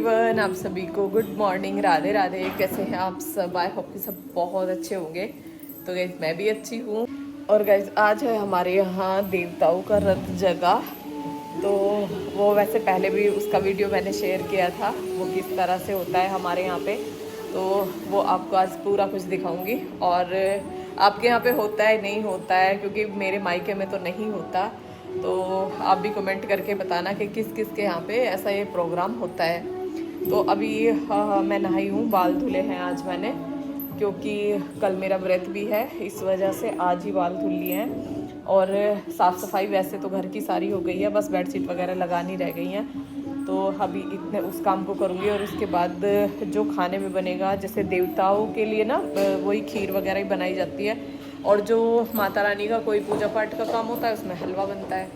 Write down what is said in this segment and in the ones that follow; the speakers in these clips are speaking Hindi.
एवरीवन, आप सभी को गुड मॉर्निंग, राधे राधे। कैसे हैं आप सब? आई होप कि सब बहुत अच्छे होंगे। तो गाइज मैं भी अच्छी हूँ। और गाइज आज है हमारे यहाँ देवताओं का रथ जगा। तो वो वैसे पहले भी उसका वीडियो मैंने शेयर किया था, वो किस तरह से होता है हमारे यहाँ पे। तो वो आपको आज पूरा कुछ दिखाऊंगी। और आपके यहाँ पे होता है नहीं होता है, क्योंकि मेरे मायके में तो नहीं होता। तो आप भी कमेंट करके बताना कि किस किस के यहाँ पे ऐसा ये प्रोग्राम होता है। तो अभी मैं नहाई हूँ, बाल धुले हैं आज मैंने, क्योंकि कल मेरा व्रत भी है, इस वजह से आज ही बाल धुल लिए हैं। और साफ़ सफाई वैसे तो घर की सारी हो गई है, बस बेडशीट वगैरह लगानी रह गई हैं। तो अभी इतने उस काम को करूँगी। और उसके बाद जो खाने में बनेगा, जैसे देवताओं के लिए ना वही खीर वगैरह ही बनाई जाती है। और जो माता रानी का कोई पूजा पाठ का काम होता है उसमें हलवा बनता है।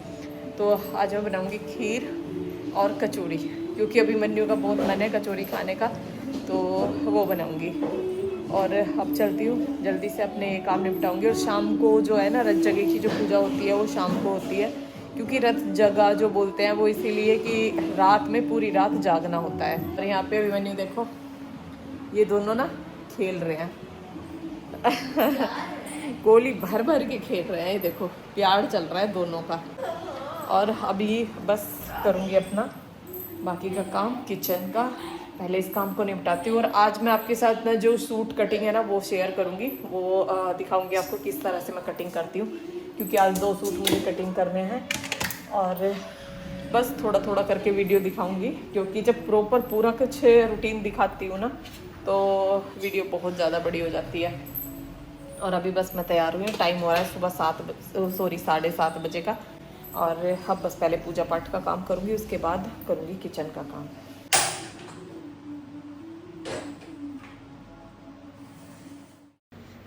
तो आज मैं बनाऊँगी खीर और कचौड़ी, क्योंकि अभी मन्नू का बहुत मन है कचौड़ी खाने का, तो वो बनाऊँगी। और अब चलती हूँ, जल्दी से अपने काम निपटाऊँगी। और शाम को जो है ना, रथ जगह की जो पूजा होती है वो शाम को होती है, क्योंकि रथ जगा जो बोलते हैं वो इसीलिए कि रात में पूरी रात जागना होता है। और यहाँ पे अभिमन्यु देखो, ये दोनों ना खेल रहे हैं गोली भर भर के खेल रहे हैं। ये देखो, प्यार चल रहा है दोनों का। और अभी बस करूँगी अपना बाकी का काम किचन का। पहले इस काम को निपटाती हूँ। और आज मैं आपके साथ ना जो सूट कटिंग है ना वो शेयर करूँगी, वो दिखाऊँगी आपको किस तरह से मैं कटिंग करती हूँ, क्योंकि आज 2 सूट मुझे कटिंग करने हैं। और बस थोड़ा थोड़ा करके वीडियो दिखाऊँगी, क्योंकि जब प्रॉपर पूरा कुछ रूटीन दिखाती हूँ ना तो वीडियो बहुत ज़्यादा बड़ी हो जाती है। और अभी बस मैं तैयार हुई, टाइम हो रहा है सुबह 7:30 बजे का। और अब बस पहले पूजा पाठ का काम करूँगी, उसके बाद करूँगी किचन का काम।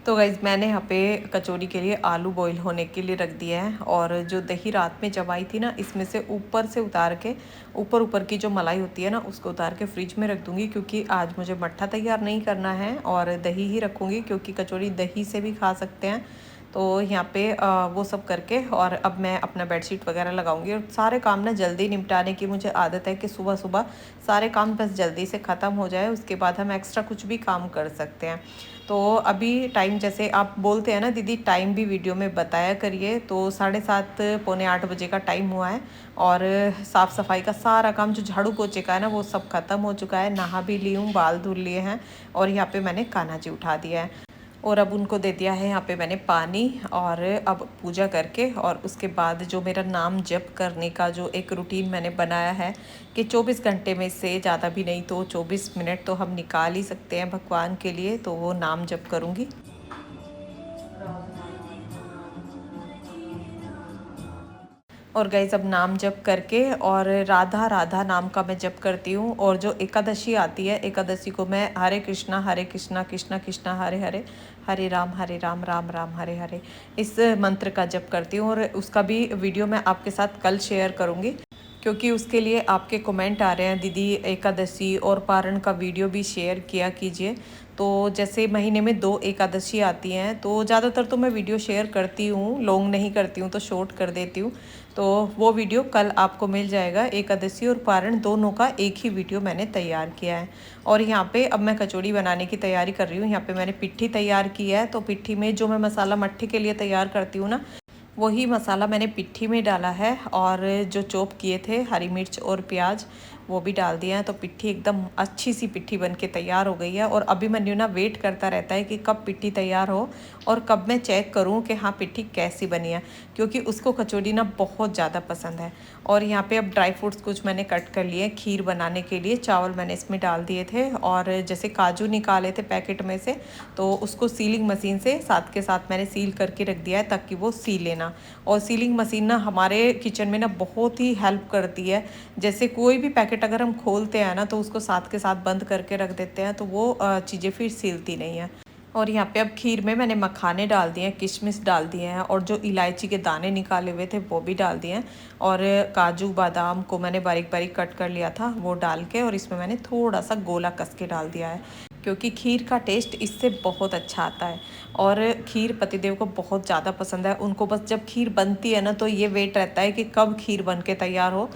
तो गाइज़ मैंने यहाँ पे कचौड़ी के लिए आलू बॉईल होने के लिए रख दिया है। और जो दही रात में जमाई थी ना, इसमें से ऊपर उतार के ऊपर की जो मलाई होती है ना उसको उतार के फ्रिज में रख दूँगी, क्योंकि आज मुझे मट्ठा तैयार नहीं करना है और दही ही रखूँगी, क्योंकि कचौड़ी दही से भी खा सकते हैं। तो यहाँ पे वो सब करके और अब मैं अपना बेडशीट वगैरह लगाऊंगी। और सारे काम ना जल्दी निपटाने की मुझे आदत है कि सुबह सुबह सारे काम बस जल्दी से ख़त्म हो जाए, उसके बाद हम एक्स्ट्रा कुछ भी काम कर सकते हैं। तो अभी टाइम, जैसे आप बोलते हैं ना दीदी टाइम भी वीडियो में बताया करिए, तो 7:30 पौने 8 बजे का टाइम हुआ है। और साफ़ सफाई का सारा काम जो झाड़ू पोछे का है ना वो सब ख़त्म हो चुका है। नहा भी ली हूँ, बाल धुल लिए हैं। और यहाँ पे मैंने कान्हा जी उठा दिया है और अब उनको दे दिया है यहाँ पे मैंने पानी। और अब पूजा करके और उसके बाद जो मेरा नाम जप करने का जो एक रूटीन मैंने बनाया है कि 24 घंटे में से ज़्यादा भी नहीं तो 24 मिनट तो हम निकाल ही सकते हैं भगवान के लिए, तो वो नाम जप करूँगी। और गाइज अब नाम जप करके और राधा राधा नाम का मैं जप करती हूँ। और जो एकादशी आती है, एकादशी को मैं हरे कृष्णा कृष्णा कृष्णा हरे हरे, हरे राम राम राम हरे हरे, इस मंत्र का जप करती हूँ। और उसका भी वीडियो मैं आपके साथ कल शेयर करूँगी, क्योंकि उसके लिए आपके कमेंट आ रहे हैं दीदी एकादशी और पारण का वीडियो भी शेयर किया कीजिए। तो जैसे महीने में 2 एकादशी आती हैं, तो ज़्यादातर तो मैं वीडियो शेयर करती हूँ, लॉन्ग नहीं करती हूँ, तो शॉर्ट कर देती हूँ। तो वो वीडियो कल आपको मिल जाएगा। एकादशी और पारण दोनों का एक ही वीडियो मैंने तैयार किया है। और यहाँ पे अब मैं कचौड़ी बनाने की तैयारी कर रही हूँ। यहाँ पे मैंने पिट्ठी तैयार की है, तो पिट्ठी में जो मैं मसाला मट्ठी के लिए तैयार करती हूँ ना, वही मसाला मैंने पिट्ठी में डाला है। और जो चॉप किए थे हरी मिर्च और प्याज वो भी डाल दिया है। तो पिट्ठी एकदम अच्छी सी पिट्ठी बन के तैयार हो गई है। और अभी मन्नू ना वेट करता रहता है कि कब पिट्ठी तैयार हो और कब मैं चेक करूं कि हाँ पिट्ठी कैसी बनी है, क्योंकि उसको कचौड़ी ना बहुत ज़्यादा पसंद है। और यहाँ पे अब ड्राई फ्रूट्स कुछ मैंने कट कर लिए खीर बनाने के लिए। चावल मैंने इसमें डाल दिए थे और जैसे काजू निकाले थे पैकेट में से, तो उसको सीलिंग मशीन से साथ के साथ मैंने सील करके रख दिया है ताकि वो सी लेना। और सीलिंग मशीन ना हमारे किचन में ना बहुत ही हेल्प करती है। जैसे कोई भी पैकेट अगर हम खोलते हैं ना तो उसको साथ के साथ बंद करके रख देते हैं, तो वो चीज़ें फिर सीलती नहीं है। और यहाँ पे अब खीर में मैंने मखाने डाल दिए हैं, किशमिश डाल दिए हैं, और जो इलायची के दाने निकाले हुए थे वो भी डाल दिए हैं। और काजू बादाम को मैंने बारीक बारीक कट कर लिया था, वो डाल के और इसमें मैंने थोड़ा सा गोला कस के डाल दिया है, क्योंकि खीर का टेस्ट इससे बहुत अच्छा आता है। और खीर पतिदेव को बहुत ज़्यादा पसंद है। उनको बस जब खीर बनती है ना तो ये वेट रहता है कि कब खीर बन के तैयार हो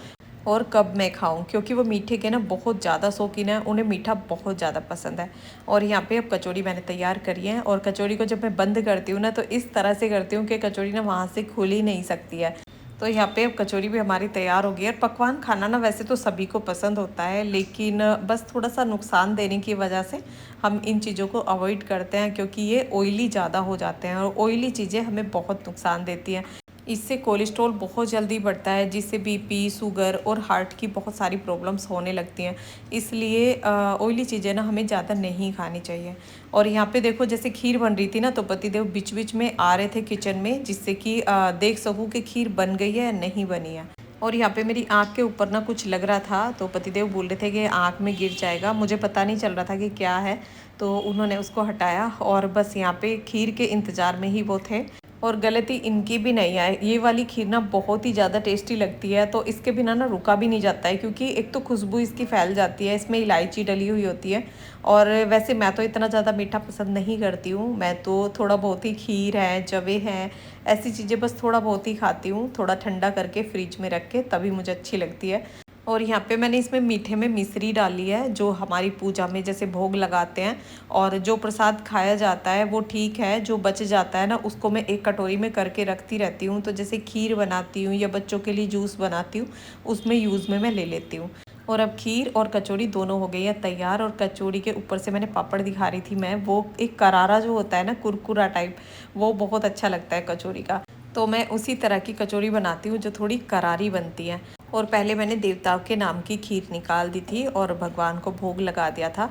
और कब मैं खाऊं, क्योंकि वो मीठे के ना बहुत ज़्यादा शौकीन है, उन्हें मीठा बहुत ज़्यादा पसंद है। और यहाँ पे अब कचौड़ी मैंने तैयार करी है, और कचौड़ी को जब मैं बंद करती हूँ ना तो इस तरह से करती हूँ कि कचौड़ी ना वहाँ से खुल ही नहीं सकती है। तो यहाँ पे अब कचौड़ी भी हमारी तैयार हो गई है। पकवान खाना ना वैसे तो सभी को पसंद होता है, लेकिन बस थोड़ा सा नुकसान देने की वजह से हम इन चीज़ों को अवॉइड करते हैं, क्योंकि ये ऑयली ज़्यादा हो जाते हैं और ऑयली चीज़ें हमें बहुत नुकसान देती हैं। इससे कोलेस्ट्रॉल बहुत जल्दी बढ़ता है, जिससे बीपी, शुगर और हार्ट की बहुत सारी प्रॉब्लम्स होने लगती हैं। इसलिए ऑयली चीज़ें ना हमें ज़्यादा नहीं खानी चाहिए। और यहाँ पे देखो, जैसे खीर बन रही थी ना, तो पतिदेव बीच बीच में आ रहे थे किचन में, जिससे कि देख सकूँ कि खीर बन गई है या नहीं बनी है। और यहाँ पे मेरी आँख के ऊपर ना कुछ लग रहा था, तो पतिदेव बोल रहे थे कि आँख में गिर जाएगा। मुझे पता नहीं चल रहा था कि क्या है, तो उन्होंने उसको हटाया, और बस यहाँ पे खीर के इंतज़ार में ही वो थे। और गलती इनकी भी नहीं है, ये वाली खीर ना बहुत ही ज़्यादा टेस्टी लगती है, तो इसके बिना ना रुका भी नहीं जाता है, क्योंकि एक तो खुशबू इसकी फैल जाती है, इसमें इलायची डली हुई होती है। और वैसे मैं तो इतना ज़्यादा मीठा पसंद नहीं करती हूँ, मैं तो थोड़ा बहुत ही खीर है, जवे हैं, ऐसी चीज़ें बस थोड़ा बहुत ही खाती हूँ, थोड़ा ठंडा करके फ्रिज में रख के, तभी मुझे अच्छी लगती है। और यहाँ पे मैंने इसमें मीठे में मिश्री डाली है, जो हमारी पूजा में जैसे भोग लगाते हैं, और जो प्रसाद खाया जाता है वो ठीक है, जो बच जाता है ना उसको मैं एक कटोरी में करके रखती रहती हूँ। तो जैसे खीर बनाती हूँ या बच्चों के लिए जूस बनाती हूँ, उसमें यूज़ में मैं ले लेती हूँ। और अब खीर और कचौड़ी दोनों हो गई है तैयार, और कचौड़ी के ऊपर से मैंने पापड़ दिखा रही थी मैं, वो एक करारा जो होता है ना, कुरकुरा टाइप, वो बहुत अच्छा लगता है कचौड़ी का। तो मैं उसी तरह की कचौड़ी बनाती हूँ जो थोड़ी करारी बनती है। और पहले मैंने देवताओं के नाम की खीर निकाल दी थी और भगवान को भोग लगा दिया था।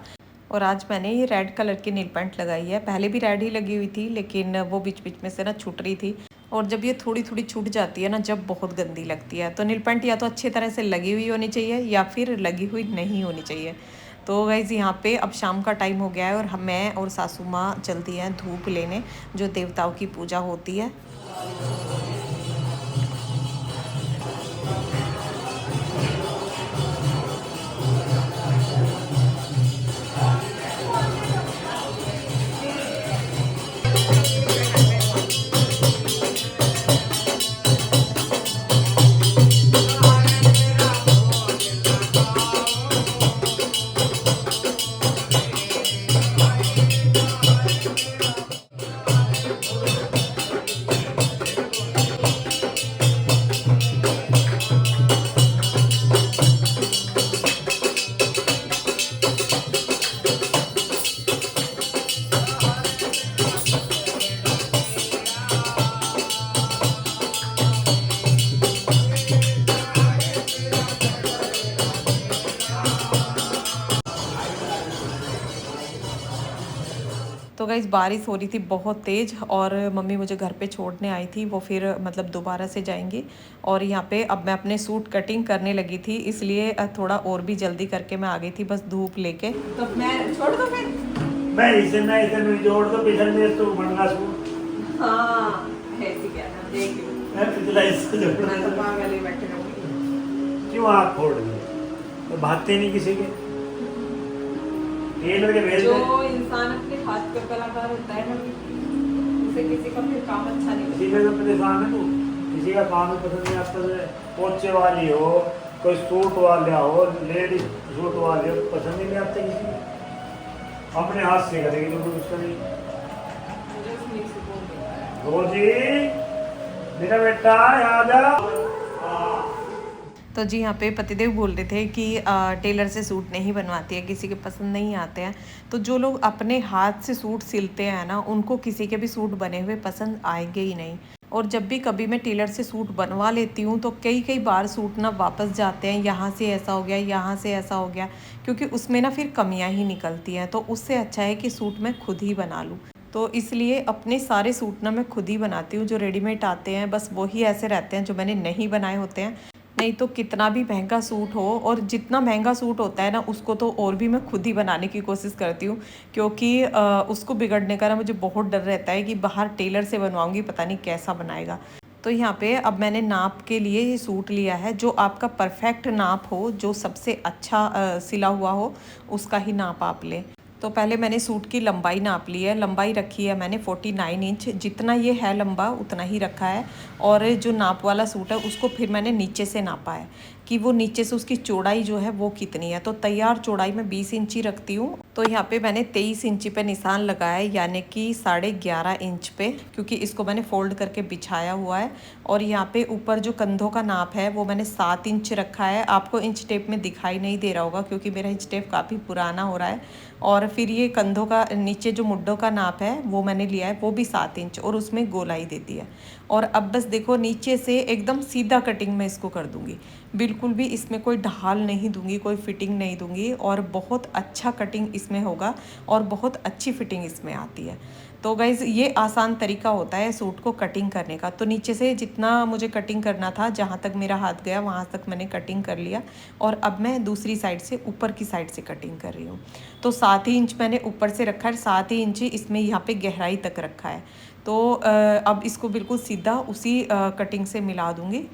और आज मैंने ये रेड कलर की नेल पेंट लगाई है, पहले भी रेड ही लगी हुई थी, लेकिन वो बीच बीच में से ना छूट रही थी। और जब ये थोड़ी थोड़ी छूट जाती है ना, जब बहुत गंदी लगती है, तो नेल पेंट या तो अच्छी तरह से लगी हुई होनी चाहिए या फिर लगी हुई नहीं होनी चाहिए। तो गाइज़ यहाँ पे अब शाम का टाइम हो गया है, और हम मैं और सासू माँ चलती हैं धूप लेने, जो देवताओं की पूजा होती है। तो गाइज़ बारिश हो रही थी बहुत तेज़, और मम्मी मुझे घर पे छोड़ने आई थी, वो फिर मतलब दोबारा से जाएंगी। और यहाँ पे अब मैं अपने सूट कटिंग करने लगी थी, इसलिए थोड़ा और भी जल्दी करके मैं आ गई थी, बस धूप लेके। तो मैं छोड़ दूँ फिर? मैं इसे जोड़ दो पिछल में तो बनगा सूट। हाँ ऐसी क्या ना, देख लो। मैं पिछला इससे जोड़ना मैं तो पागल ही बैठे रहूँगी। क्यों आँख फोड़ दिए तो भागते नहीं किसी के टेलर के भेज जो इंसान अपने हाथ का कलाकार होता है ना, उसे किसी का फिर काम अच्छा नहीं किसी लगता। का तो परेशान है तू, किसी का काम ही पसंद नहीं आता है। पोचे वाली हो, कोई सूट वाला हो, लेडीज सूट वाले हो, पसंद ही नहीं आते किसी को। अपने हाथ से करेगी तो कुछ नहीं। मुझे उस मिक्स को देता है। रोजी मेरा बेटा आ जा। तो जी यहाँ पे पतिदेव बोल रहे थे कि टेलर से सूट नहीं बनवाती है, किसी के पसंद नहीं आते हैं। तो जो लोग अपने हाथ से सूट सिलते हैं ना, उनको किसी के भी सूट बने हुए पसंद आएंगे ही नहीं। और जब भी कभी मैं टेलर से सूट बनवा लेती हूँ, तो कई कई बार सूट ना वापस जाते हैं, यहाँ से ऐसा हो गया, यहाँ से ऐसा हो गया, क्योंकि उसमें ना फिर कमियाँ ही निकलती हैं। तो उससे अच्छा है कि सूट मैं खुद ही बना लूँ। तो इसलिए अपने सारे सूट ना मैं खुद ही बनाती हूँ। जो रेडीमेड आते हैं बस वही ऐसे रहते हैं जो मैंने नहीं बनाए होते हैं। नहीं तो कितना भी महंगा सूट हो, और जितना महंगा सूट होता है ना, उसको तो और भी मैं खुद ही बनाने की कोशिश करती हूँ, क्योंकि उसको बिगड़ने का ना मुझे बहुत डर रहता है कि बाहर टेलर से बनवाऊँगी, पता नहीं कैसा बनाएगा। तो यहाँ पे अब मैंने नाप के लिए ही सूट लिया है। जो आपका परफेक्ट नाप हो, जो सबसे अच्छा सिला हुआ हो, उसका ही नाप आप लें। तो पहले मैंने सूट की लंबाई नाप ली है। लंबाई रखी है मैंने 49 इंच, जितना ये है लंबा उतना ही रखा है। और जो नाप वाला सूट है उसको फिर मैंने नीचे से नापा है कि वो नीचे से उसकी चौड़ाई जो है वो कितनी है। तो तैयार चौड़ाई मैं 20 इंची रखती हूँ। तो यहाँ पे मैंने 23 इंची पे निशान लगाया है, यानी कि 11.5 इंच पे, क्योंकि इसको मैंने फोल्ड करके बिछाया हुआ है। और यहाँ पे ऊपर जो कंधों का नाप है वो मैंने 7 इंच रखा है। आपको इंच टेप में दिखाई नहीं दे रहा होगा क्योंकि मेरा इंच टेप काफ़ी पुराना हो रहा है। और फिर ये कंधों का नीचे जो मुड्ढों का नाप है वो मैंने लिया है, वो भी 7 इंच, और उसमें गोलाई दे दी है। और अब बस देखो नीचे से एकदम सीधा कटिंग मैं इसको कर दूंगी, बिल्कुल भी इसमें कोई ढाल नहीं दूंगी, कोई फिटिंग नहीं दूंगी, और बहुत अच्छा कटिंग इसमें होगा और बहुत अच्छी फिटिंग इसमें आती है। तो गाइज़ ये आसान तरीका होता है सूट को कटिंग करने का। तो नीचे से जितना मुझे कटिंग करना था, जहाँ तक मेरा हाथ गया वहाँ तक मैंने कटिंग कर लिया, और अब मैं दूसरी साइड से ऊपर की साइड से कटिंग कर रही हूँ। तो 7 ही इंच मैंने ऊपर से रखा है, 7 ही इंच इसमें यहाँ पे गहराई तक रखा है। तो अब इसको बिल्कुल सीधा उसी कटिंग से मिला दूँगी।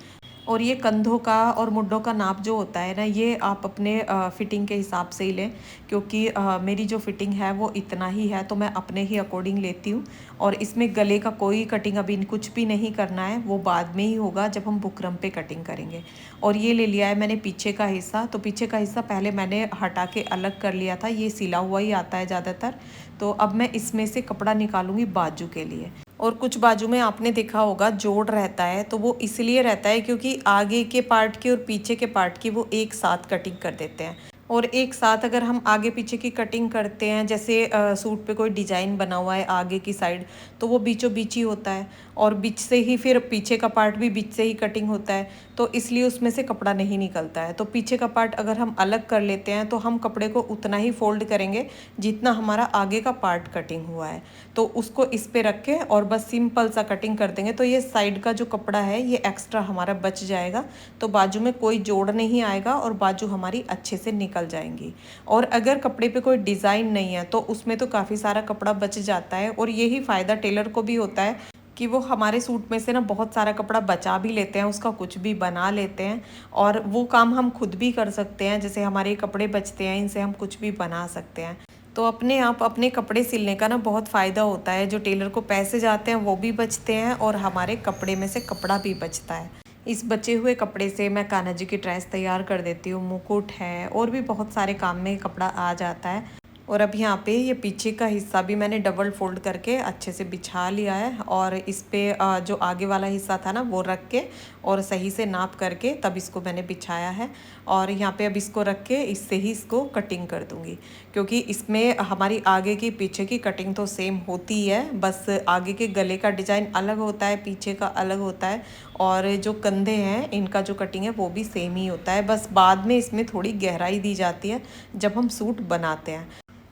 और ये कंधों का और मुड्ढों का नाप जो होता है ना, ये आप अपने फिटिंग के हिसाब से ही लें, क्योंकि मेरी जो फिटिंग है वो इतना ही है, तो मैं अपने ही अकॉर्डिंग लेती हूँ। और इसमें गले का कोई कटिंग अभी कुछ भी नहीं करना है, वो बाद में ही होगा जब हम बुकरम पे कटिंग करेंगे। और ये ले लिया है मैंने पीछे का हिस्सा। तो पीछे का हिस्सा पहले मैंने हटा के अलग कर लिया था, ये सिला हुआ ही आता है ज़्यादातर। तो अब मैं इसमें से कपड़ा निकालूंगी बाजू के लिए। और कुछ बाजू में आपने देखा होगा जोड़ रहता है, तो वो इसलिए रहता है क्योंकि आगे के पार्ट की और पीछे के पार्ट की वो एक साथ कटिंग कर देते हैं। और एक साथ अगर हम आगे पीछे की कटिंग करते हैं, जैसे सूट पे कोई डिजाइन बना हुआ है आगे की साइड, तो वो बीचों बीच ही होता है, और बीच से ही फिर पीछे का पार्ट भी बीच से ही कटिंग होता है, तो इसलिए उसमें से कपड़ा नहीं निकलता है। तो पीछे का पार्ट अगर हम अलग कर लेते हैं तो हम कपड़े को उतना ही फोल्ड करेंगे जितना हमारा आगे का पार्ट कटिंग हुआ है। तो उसको इस पे रख के और बस सिंपल सा कटिंग कर देंगे, तो ये साइड का जो कपड़ा है ये एक्स्ट्रा हमारा बच जाएगा। तो बाजू में कोई जोड़ नहीं आएगा और बाजू हमारी अच्छे से निकल जाएंगी। और अगर कपड़े पे कोई डिज़ाइन नहीं है तो उसमें तो काफ़ी सारा कपड़ा बच जाता है, और यही फ़ायदा टेलर को भी होता है कि वो हमारे सूट में से ना बहुत सारा कपड़ा बचा भी लेते हैं, उसका कुछ भी बना लेते हैं। और वो काम हम खुद भी कर सकते हैं, जैसे हमारे कपड़े बचते हैं इनसे हम कुछ भी बना सकते हैं। तो अपने आप अपने कपड़े सिलने का ना बहुत फ़ायदा होता है, जो टेलर को पैसे जाते हैं वो भी बचते हैं और हमारे कपड़े में से कपड़ा भी बचता है। इस बचे हुए कपड़े से मैं कान्हा जी की ड्रेस तैयार कर देती हूँ, मुकुट है, और भी बहुत सारे काम में कपड़ा आ जाता है। और अब यहाँ पे ये पीछे का हिस्सा भी मैंने डबल फोल्ड करके अच्छे से बिछा लिया है, और इस पे जो आगे वाला हिस्सा था ना वो रख के और सही से नाप करके तब इसको मैंने बिछाया है। और यहाँ पे अब इसको रख के इससे ही इसको कटिंग कर दूँगी, क्योंकि इसमें हमारी आगे की पीछे की कटिंग तो सेम होती है, बस आगे के गले का डिज़ाइन अलग होता है, पीछे का अलग होता है, और जो कंधे हैं इनका जो कटिंग है वो भी सेम ही होता है। बस बाद में इसमें थोड़ी गहराई दी जाती है जब हम सूट बनाते हैं।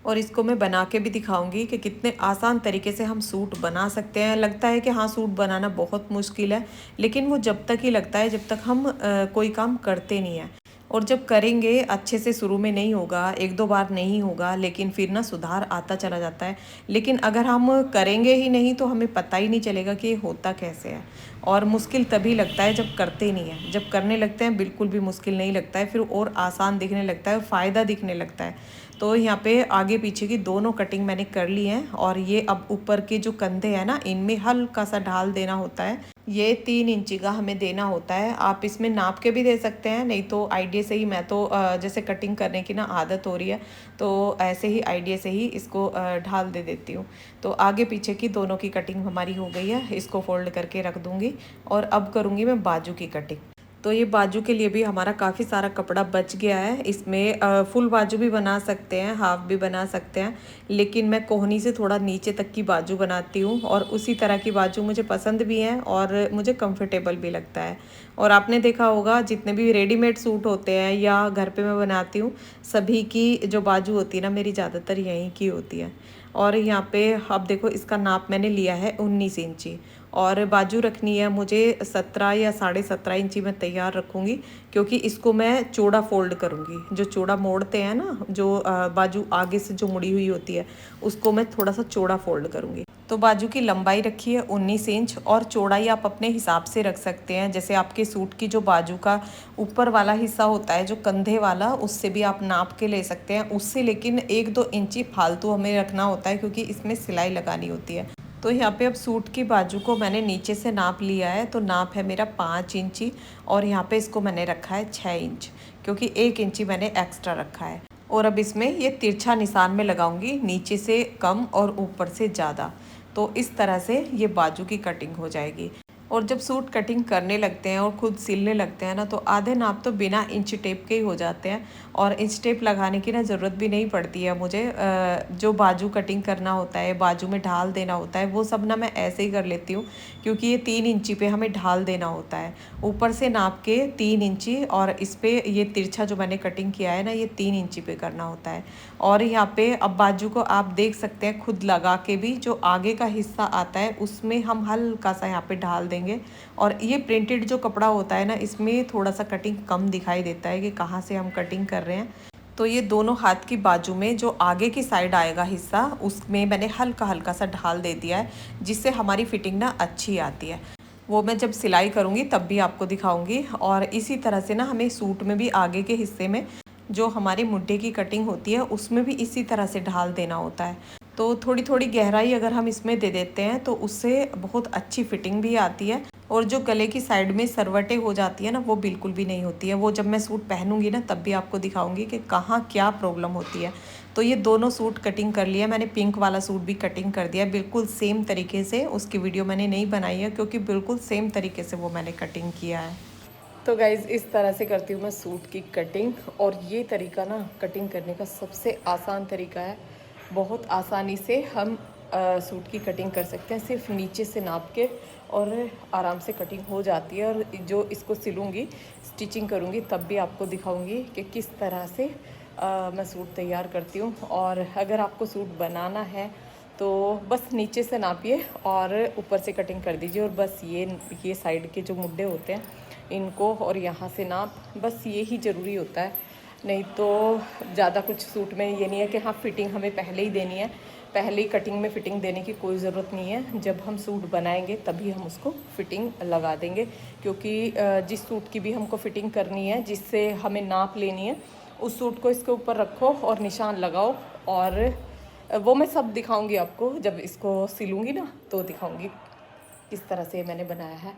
और इसको मैं बना के भी दिखाऊंगी कि कितने आसान तरीके से हम सूट बना सकते हैं। लगता है कि हाँ सूट बनाना बहुत मुश्किल है, लेकिन वो जब तक ही लगता है जब तक हम कोई काम करते नहीं हैं। और जब करेंगे अच्छे से, शुरू में नहीं होगा, एक दो बार नहीं होगा, लेकिन फिर ना सुधार आता चला जाता है। लेकिन अगर हम करेंगे ही नहीं तो हमें पता ही नहीं चलेगा कि ये होता कैसे है। और मुश्किल तभी लगता है जब करते नहीं हैं, जब करने लगते हैं बिल्कुल भी मुश्किल नहीं लगता है, फिर और आसान दिखने लगता है, फ़ायदा दिखने लगता है। तो यहाँ पे आगे पीछे की दोनों कटिंग मैंने कर ली हैं, और ये अब ऊपर के जो कंधे हैं ना इनमें हल्का सा ढाल देना होता है। ये 3 इंची का हमें देना होता है। आप इसमें नाप के भी दे सकते हैं, नहीं तो आइडिया से ही, मैं तो जैसे कटिंग करने की ना आदत हो रही है तो ऐसे ही आइडिया से ही इसको ढाल दे देती हूँ। तो आगे पीछे की दोनों की कटिंग हमारी हो गई है, इसको फोल्ड करके रख दूँगी। और अब करूँगी मैं बाजू की कटिंग। तो ये बाजू के लिए भी हमारा काफ़ी सारा कपड़ा बच गया है। इसमें फुल बाजू भी बना सकते हैं, हाफ भी बना सकते हैं, लेकिन मैं कोहनी से थोड़ा नीचे तक की बाजू बनाती हूँ, और उसी तरह की बाजू मुझे पसंद भी है और मुझे कंफर्टेबल भी लगता है। और आपने देखा होगा जितने भी रेडीमेड सूट होते हैं या घर पे मैं बनाती हूँ, सभी की जो बाजू होती है ना मेरी ज़्यादातर यहीं की होती है। और यहाँ पे अब देखो इसका नाप मैंने लिया है 19 इंची, और बाजू रखनी है मुझे 17 या 17.5 इंची में तैयार रखूँगी, क्योंकि इसको मैं चौड़ा फोल्ड करूँगी। जो चौड़ा मोड़ते हैं ना, जो बाजू आगे से जो मुड़ी हुई होती है उसको मैं थोड़ा सा चौड़ा फोल्ड करूँगी। तो बाजू की लंबाई रखी है 19 इंच, और चौड़ाई आप अपने हिसाब से रख सकते हैं। जैसे आपके सूट की जो बाजू का ऊपर वाला हिस्सा होता है जो कंधे वाला, उससे भी आप नाप के ले सकते हैं उससे, लेकिन 1-2 इंची फालतू हमें रखना होता है क्योंकि इसमें सिलाई लगानी होती है। तो यहाँ पे अब सूट की बाजू को मैंने नीचे से नाप लिया है, तो नाप है मेरा 5 इंची और यहाँ पे इसको मैंने रखा है 6 इंच, क्योंकि 1 इंची मैंने एक्स्ट्रा रखा है। और अब इसमें ये तिरछा निशान में लगाऊंगी, नीचे से कम और ऊपर से ज़्यादा। तो इस तरह से ये बाजू की कटिंग हो जाएगी। और जब सूट कटिंग करने लगते हैं और ख़ुद सिलने लगते हैं ना, तो आधे नाप तो बिना इंच टेप के ही हो जाते हैं और इंच टेप लगाने की ना ज़रूरत भी नहीं पड़ती है मुझे। जो बाजू कटिंग करना होता है, बाजू में ढाल देना होता है, वो सब ना मैं ऐसे ही कर लेती हूँ, क्योंकि ये 3 इंची पे हमें ढाल देना होता है। ऊपर से नाप के 3 इंची और इस पर ये तिरछा जो मैंने कटिंग किया है ना, ये 3 इंची पे करना होता है। और यहाँ पे अब बाजू को आप देख सकते हैं खुद लगा के भी, जो आगे का हिस्सा आता है उसमें हम हल्का सा यहाँ पे ढाल देंगे। और ये प्रिंटेड जो कपड़ा होता है ना, इसमें थोड़ा सा कटिंग कम दिखाई देता है कि कहाँ से हम कटिंग कर रहे हैं। तो ये दोनों हाथ की बाजू में जो आगे की साइड आएगा हिस्सा, उसमें मैंने हल्का हल्का सा ढाल दे दिया है, जिससे हमारी फिटिंग ना अच्छी आती है। वो मैं जब सिलाई करूँगी तब भी आपको दिखाऊंगी। और इसी तरह से ना हमें सूट में भी आगे के हिस्से में जो हमारी मुड्ढे की कटिंग होती है, उसमें भी इसी तरह से ढाल देना होता है। तो थोड़ी थोड़ी गहराई अगर हम इसमें दे देते हैं तो उससे बहुत अच्छी फिटिंग भी आती है। और जो गले की साइड में सरवटें हो जाती है ना, वो बिल्कुल भी नहीं होती है। वो जब मैं सूट पहनूंगी ना तब भी आपको दिखाऊंगी कि कहाँ क्या प्रॉब्लम होती है। तो ये दोनों सूट कटिंग कर लिया मैंने। पिंक वाला सूट भी कटिंग कर दिया बिल्कुल सेम तरीके से। उसकी वीडियो मैंने नहीं बनाई है, क्योंकि बिल्कुल सेम तरीके से वो मैंने कटिंग किया है। तो गाइज़ इस तरह से करती हूँ मैं सूट की कटिंग। और ये तरीका ना कटिंग करने का सबसे आसान तरीका है। बहुत आसानी से हम सूट की कटिंग कर सकते हैं, सिर्फ नीचे से नाप के, और आराम से कटिंग हो जाती है। और जो इसको सिलूँगी, स्टिचिंग करूँगी, तब भी आपको दिखाऊँगी कि किस तरह से मैं सूट तैयार करती हूँ। और अगर आपको सूट बनाना है तो बस नीचे से नापिए और ऊपर से कटिंग कर दीजिए। और बस ये साइड के जो मुड्ढे होते हैं इनको और यहाँ से नाप, बस ये ही ज़रूरी होता है। नहीं तो ज़्यादा कुछ सूट में ये नहीं है कि हाँ फिटिंग हमें पहले ही देनी है। पहले ही कटिंग में फ़िटिंग देने की कोई ज़रूरत नहीं है। जब हम सूट बनाएंगे तभी हम उसको फ़िटिंग लगा देंगे, क्योंकि जिस सूट की भी हमको फ़िटिंग करनी है, जिससे हमें नाप लेनी है, उस सूट को इसके ऊपर रखो और निशान लगाओ। और वो मैं सब दिखाऊंगी आपको, जब इसको सिलूँगी ना तो दिखाऊंगी किस तरह से मैंने बनाया है।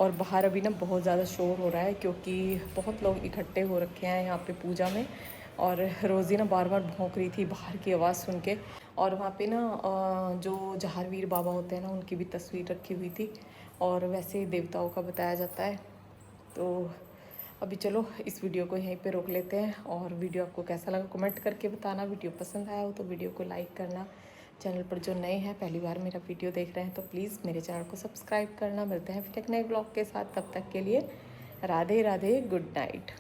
और बाहर अभी ना बहुत ज़्यादा शोर हो रहा है, क्योंकि बहुत लोग इकट्ठे हो रखे हैं यहाँ पे पूजा में। और रोज़ी ना बार बार भौंक रही थी बाहर की आवाज़ सुन के। और वहाँ पे ना जो जहारवीर बाबा होते हैं ना, उनकी भी तस्वीर रखी हुई थी। और वैसे देवताओं का बताया जाता है। तो अभी चलो इस वीडियो को यहीं पे रोक लेते हैं। और वीडियो आपको कैसा लगा कमेंट करके बताना। वीडियो पसंद आया हो तो वीडियो को लाइक करना। चैनल पर जो नए हैं, पहली बार मेरा वीडियो देख रहे हैं, तो प्लीज़ मेरे चैनल को सब्सक्राइब करना। मिलते हैं फिर एक नए ब्लॉग के साथ, तब तक के लिए राधे राधे, गुड नाइट।